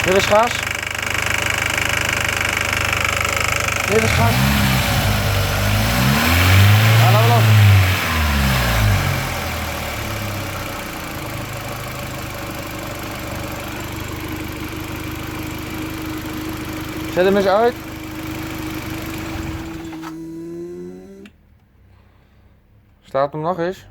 Dit is gas. Dit is gas. Ja, laten we los. Zet hem eens uit. Staat hem nog eens?